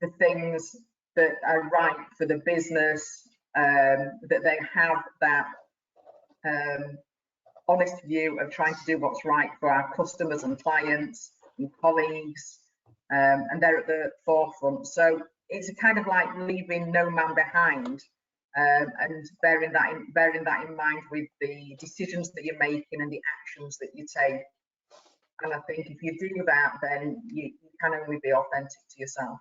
Speaker 3: the things that are right for the business, that they have that honest view of trying to do what's right for our customers and clients and colleagues, and they're at the forefront. So it's a kind of like leaving no man behind, and bearing that in mind with the decisions that you're making and the actions that you take. And I think if you do that, then you can only be authentic to yourself.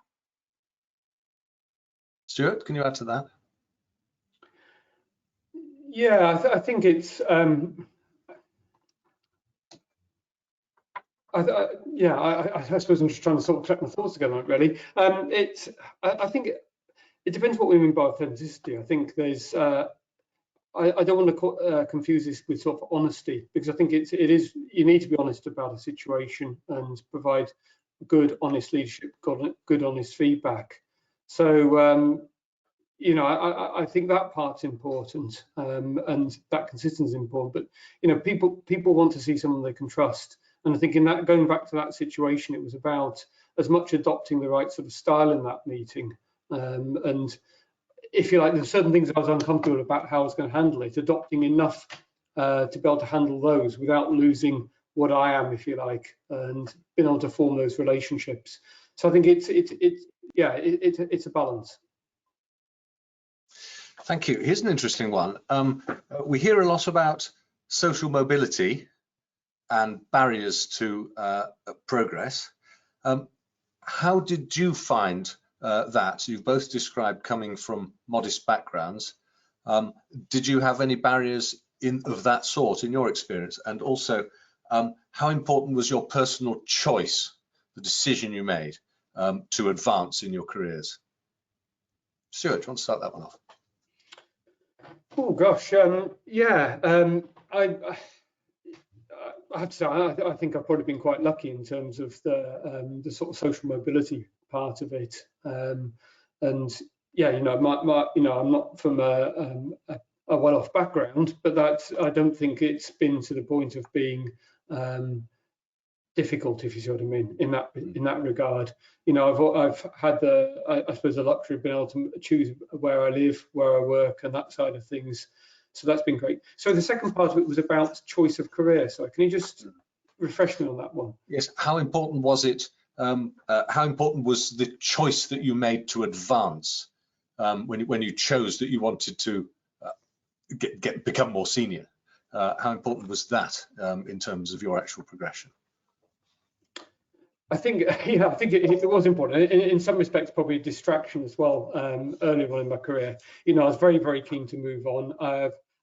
Speaker 1: Stuart, can you add to that?
Speaker 2: Yeah, I think it's I suppose I'm just trying to sort of collect my thoughts together, really. I think it depends what we mean by authenticity. I think there's I don't want to confuse this with sort of honesty, because I think it is, you need to be honest about a situation and provide good, honest leadership, good, honest feedback. So you know, I think that part's important, and that consistency is important. But you know, people want to see someone they can trust, and I think in that, going back to that situation, it was about as much adopting the right sort of style in that meeting, and if you like, there's certain things I was uncomfortable about how I was going to handle it, adopting enough to be able to handle those without losing what I am, if you like, and being able to form those relationships. So I think it's a balance.
Speaker 1: Thank you. Here's an interesting one. We hear a lot about social mobility and barriers to progress. How did you find that? You've both described coming from modest backgrounds. Did you have any barriers of that sort in your experience? And also, how important was your personal choice, the decision you made to advance in your careers? Stuart, do you want to start that one off?
Speaker 2: Oh gosh, yeah. I have to say, I think I've probably been quite lucky in terms of the sort of social mobility part of it. And yeah, you know, I'm not from a well-off background, but I don't think it's been to the point of being difficult, if you see what I mean, in that regard. You know, I've had I suppose the luxury of being able to choose where I live, where I work, and that side of things. So that's been great. So the second part of it was about choice of career. So can you just refresh me on that one?
Speaker 1: Yes. How important was it? How important was the choice that you made to advance when you chose that you wanted to become more senior? How important was that in terms of your actual progression?
Speaker 2: I think, yeah, I think it was important. In some respects, probably a distraction as well. Earlier on in my career, you know, I was very, very keen to move on.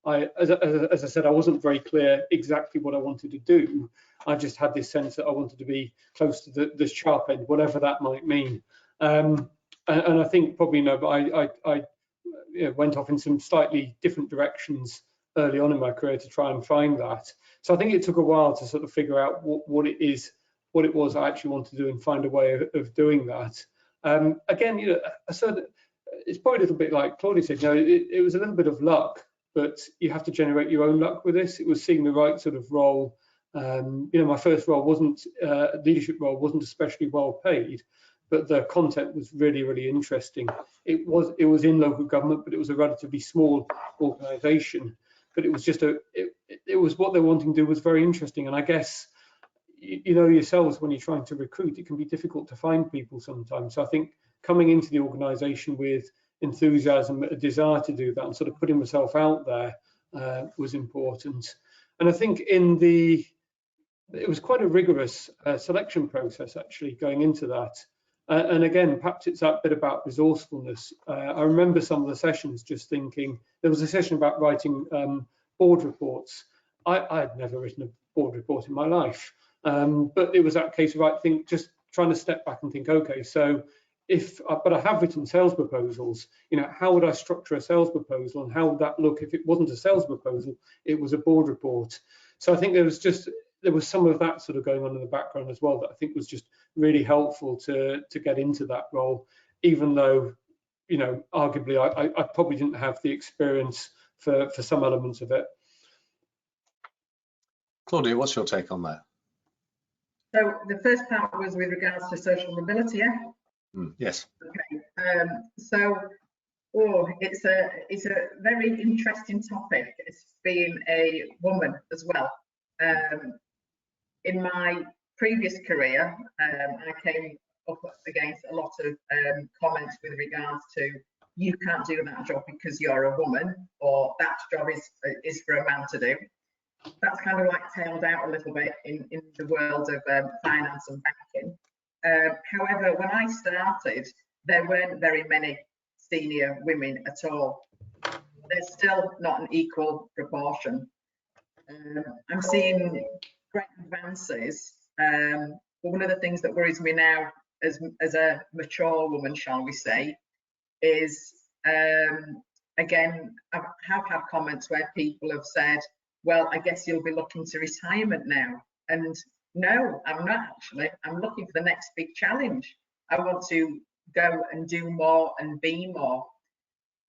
Speaker 2: As I said, I wasn't very clear exactly what I wanted to do. I just had this sense that I wanted to be close to the sharp end, whatever that might mean. And I think probably, you know, but I went off in some slightly different directions early on in my career to try and find that. So I think it took a while to sort of figure out what it was I actually wanted to do and find a way of doing that. Again, you know, it's probably a little bit like Claudia said, you know, it was a little bit of luck, but you have to generate your own luck with this. It was seeing the right sort of role. You know, my first role wasn't leadership role, wasn't especially well paid, but the content was really, really interesting. It was in local government, but it was a relatively small organisation. But it was just it was what they were wanting to do was very interesting. And I guess, you know yourselves, when you're trying to recruit, it can be difficult to find people sometimes. So I think coming into the organisation with enthusiasm, a desire to do that, and sort of putting myself out there was important. And I think in the it was quite a rigorous selection process actually going into that. And again, perhaps it's that bit about resourcefulness. I remember some of the sessions just thinking, there was a session about writing board reports. I'd never written a board report in my life, but it was that case of, I think, just trying to step back and think, okay, so but I have written sales proposals, how would I structure a sales proposal, and how would that look if it wasn't a sales proposal, it was a board report? So I think there was some of that sort of going on in the background as well that I think was just really helpful to get into that role, even though, arguably I probably didn't have the experience for some elements of it.
Speaker 1: Claudia, what's your take on that?
Speaker 3: So the first part was with regards to social mobility, yeah?
Speaker 1: Yes.
Speaker 3: Okay. It's a very interesting topic. It's being a woman as well. In my previous career, I came up against a lot of comments with regards to, you can't do that job because you're a woman, or that job is for a man to do. That's kind of like tailed out a little bit in the world of finance and banking. However, when I started, there weren't very many senior women at all. There's still not an equal proportion. I'm seeing great advances, but one of the things that worries me now as a mature woman, shall we say, is again, I have had comments where people have said, well, I guess you'll be looking to retirement now. And no, I'm not actually. I'm looking for the next big challenge. I want to go and do more and be more.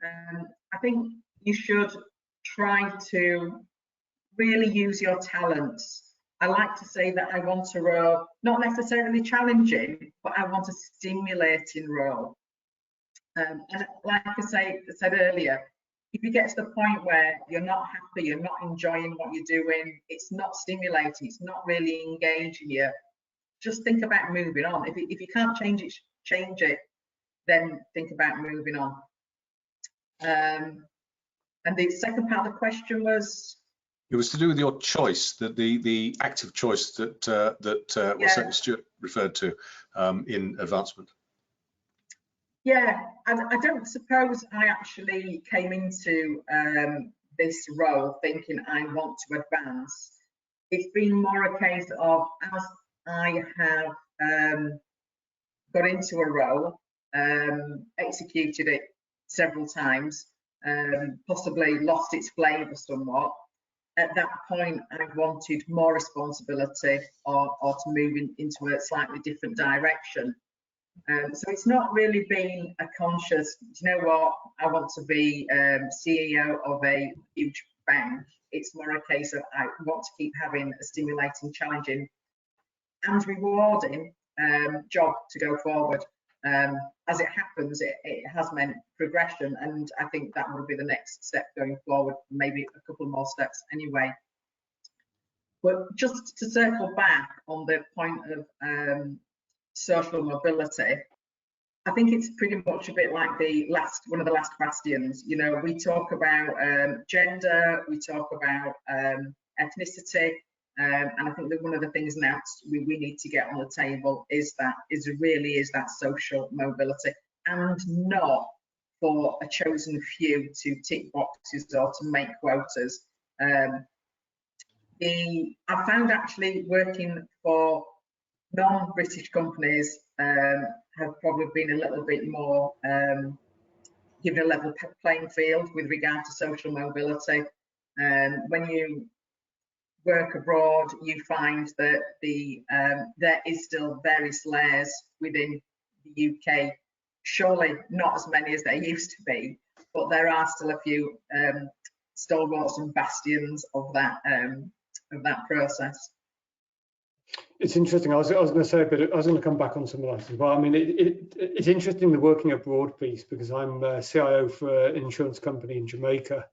Speaker 3: I think you should try to really use your talents. I like to say that I want a role, not necessarily challenging, but I want a stimulating role. And like I said earlier, if you get to the point where you're not happy, you're not enjoying what you're doing, it's not stimulating, it's not really engaging you, just think about moving on. If you can't change it, then think about moving on. And the second part of the question was?
Speaker 1: It was to do with your choice, that the active choice that well, certainly Stuart referred to in advancement.
Speaker 3: Yeah, I don't suppose I actually came into this role thinking I want to advance. It's been more a case of, as I have got into a role, executed it several times, possibly lost its flavour somewhat. At that point, I wanted more responsibility or to move into a slightly different direction. So it's not really been a conscious, do you know what, I want to be CEO of a huge bank. It's more a case of, I want to keep having a stimulating, challenging and rewarding job to go forward. As it happens, it has meant progression, and I think that will be the next step going forward, maybe a couple more steps anyway. But just to circle back on the point of social mobility, I think it's pretty much a bit like one of the last bastions. You know, we talk about gender, we talk about ethnicity, and I think that one of the things now we need to get on the table is that social mobility, and not for a chosen few to tick boxes or to make quotas. I found actually working for non-British companies have probably been a little bit more given a level playing field with regard to social mobility. When you work abroad, you find that there is still various layers within the UK. Surely not as many as there used to be, but there are still a few stalwarts and bastions of that process.
Speaker 2: It's interesting. I was going to say, but I was going to come back on some of that as well. I mean, it's interesting, the working abroad piece, because I'm CIO for an insurance company in Jamaica,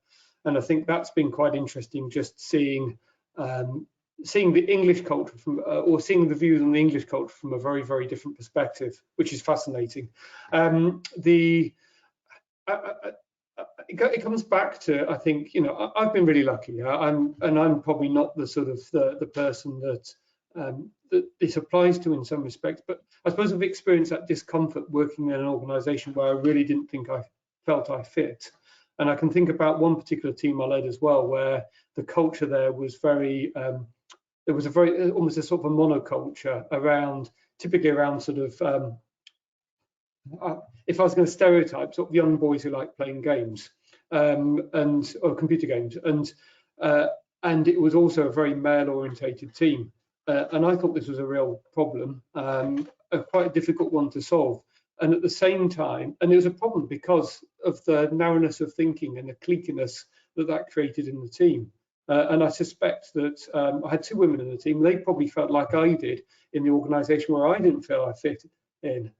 Speaker 2: and I think that's been quite interesting, just seeing the English culture from, or seeing the views on the English culture from a very, very different perspective, which is fascinating. It comes back to, I think, you know, I've been really lucky. I'm probably not the sort of the person that that this applies to in some respects. But I suppose I've experienced that discomfort working in an organisation where I really didn't think I felt I fit. And I can think about one particular team I led as well, where the culture there was very, there was a very, almost a sort of a monoculture around, typically around sort of, if I was going to stereotype, sort of young boys who like playing games or computer games. And it was also a very male-orientated team. And I thought this was a real problem, quite a difficult one to solve. And at the same time, and it was a problem because of the narrowness of thinking and the cliqueiness that created in the team. And I suspect that I had 2 women in the team. They probably felt like I did in the organisation where I didn't feel I fit in.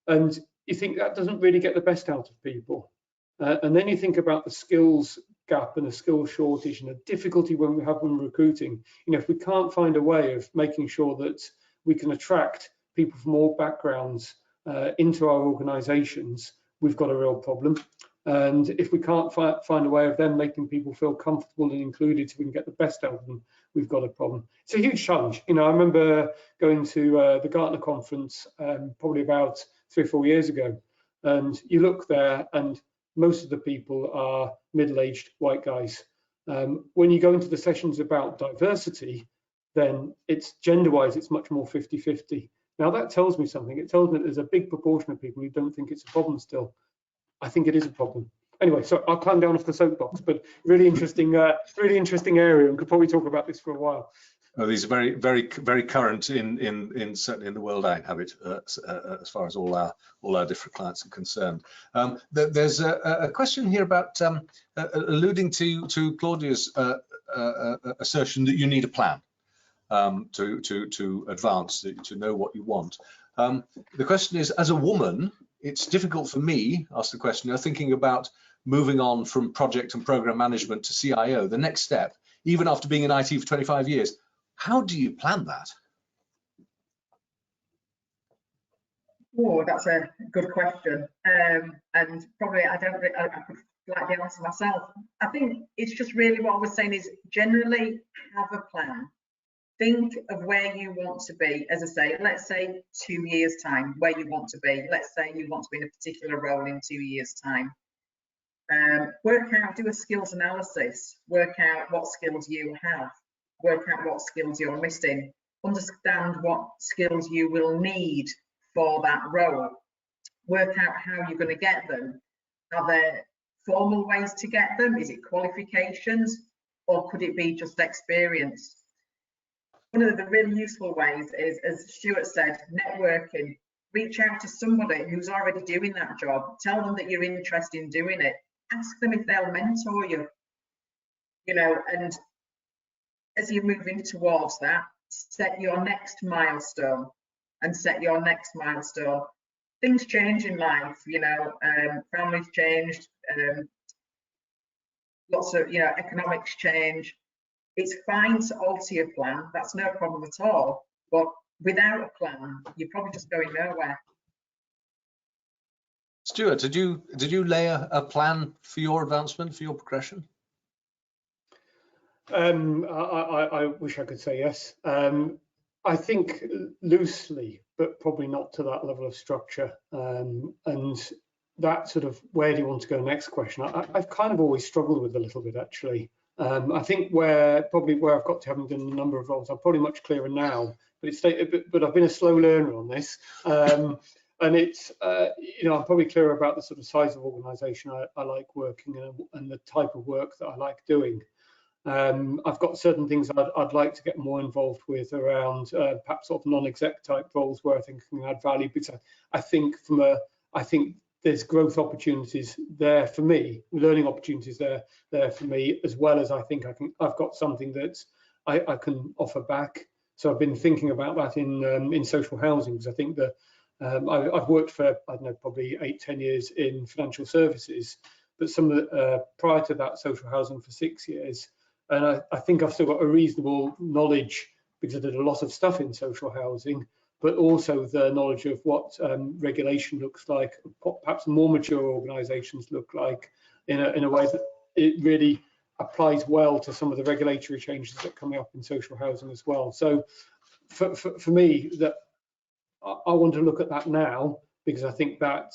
Speaker 2: And you think that doesn't really get the best out of people. And then you think about the skills gap and the skills shortage and the difficulty when we have when recruiting. You know, if we can't find a way of making sure that we can attract people from all backgrounds into our organisations, we've got a real problem. And if we can't find a way of them making people feel comfortable and included so we can get the best out of them, we've got a problem. It's a huge challenge. You know, I remember going to the Gartner conference probably about 3 or 4 years ago, and you look there and most of the people are middle-aged white guys. When you go into the sessions about diversity, then it's gender-wise, it's much more 50-50. Now that tells me something. It tells me that there's a big proportion of people who don't think it's a problem still. I think it is a problem. Anyway, so I'll climb down off the soapbox, but really interesting area, and could probably talk about this for a while.
Speaker 1: Oh, these are very current in certainly in the world I inhabit, as far as all our different clients are concerned. There's a question here about alluding to Claudia's assertion that you need a plan to advance, to know what you want. The question is, as a woman, it's difficult for me, ask the questioner, thinking about moving on from project and program management to CIO, the next step, even after being in IT for 25 years. How do you plan that?
Speaker 3: Oh, that's a good question. And probably I could like the answer myself. I think it's just really what I was saying is generally have a plan. Think of where you want to be. As I say, let's say 2 years time, where you want to be. Let's say you want to be in a particular role in 2 years time. Work out, do a skills analysis, work out what skills you have, work out what skills you're missing, understand what skills you will need for that role, work out how you're going to get them. Are there formal ways to get them? Is it qualifications, or could it be just experience? One of the really useful ways is, as Stuart said, networking. Reach out to somebody who's already doing that job. Tell them that you're interested in doing it. Ask them if they'll mentor you. You know, and as you're moving towards that, set your next milestone and set your next milestone. Things change in life, you know, families changed, lots of, you know, economics change. It's fine to alter your plan, that's no problem at all, but without a plan, you're probably just going nowhere.
Speaker 1: Stuart, did you lay a plan for your advancement, for your progression?
Speaker 2: I wish I could say yes. I think loosely, but probably not to that level of structure. And that sort of where do you want to go next question, I've kind of always struggled with a little bit, actually. I think where I've got to, having done a number of roles, I'm probably much clearer now, but I've been a slow learner on this. And it's, you know, I'm probably clearer about the sort of size of organisation I like working in and the type of work that I like doing. I've got certain things I'd like to get more involved with around perhaps sort of non-exec type roles where I think I can add value, because I think there's growth opportunities there for me, learning opportunities there for me, as well as I think I've got something that I can offer back. So I've been thinking about that in social housing, because I think that I've worked for, I don't know, probably 8-10 years in financial services, but some of the, prior to that, social housing for 6 years. And I think I've still got a reasonable knowledge, because I did a lot of stuff in social housing, but also the knowledge of what regulation looks like, what perhaps more mature organisations look like, in a way that it really applies well to some of the regulatory changes that are coming up in social housing as well. So for me, that I want to look at that now, because I think that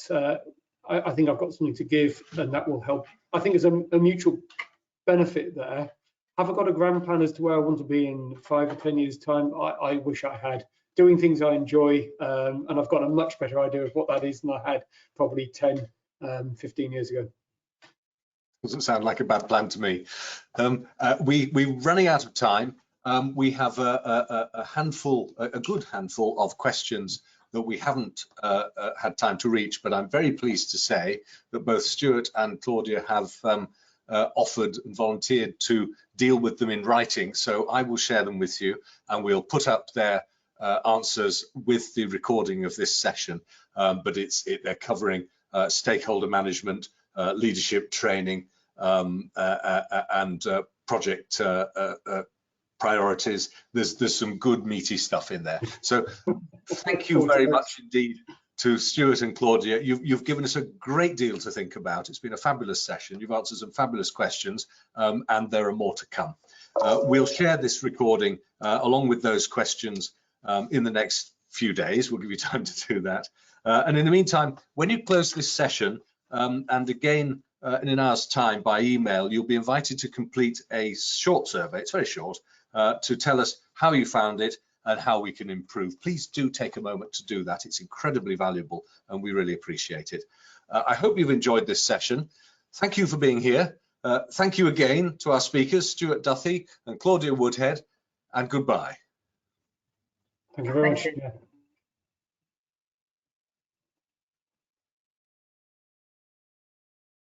Speaker 2: I think I've got something to give, and that will help. I think there's a mutual benefit there. Have I got a grand plan as to where I want to be in 5 or 10 years' time? I wish I had. Doing things I enjoy, and I've got a much better idea of what that is than I had probably 10, 15 years ago.
Speaker 1: Doesn't sound like a bad plan to me. We're running out of time. We have a good handful of questions that we haven't had time to reach, but I'm very pleased to say that both Stuart and Claudia have offered and volunteered to deal with them in writing. So I will share them with you, and we'll put up their answers with the recording of this session. But they're covering stakeholder management, leadership training, and project priorities. There's some good meaty stuff in there. So thank you very much indeed to Stuart and Claudia. You've given us a great deal to think about. It's been a fabulous session. You've answered some fabulous questions, and there are more to come. We'll share this recording along with those questions in the next few days. We'll give you time to do that. And in the meantime, when you close this session, and again in an hour's time by email, you'll be invited to complete a short survey. It's very short, to tell us how you found it and how we can improve. Please do take a moment to do that. It's incredibly valuable, and we really appreciate it. I hope you've enjoyed this session. Thank you for being here. Thank you again to our speakers, Stuart Duthie and Claudia Woodhead, and goodbye.
Speaker 2: Thank you very much.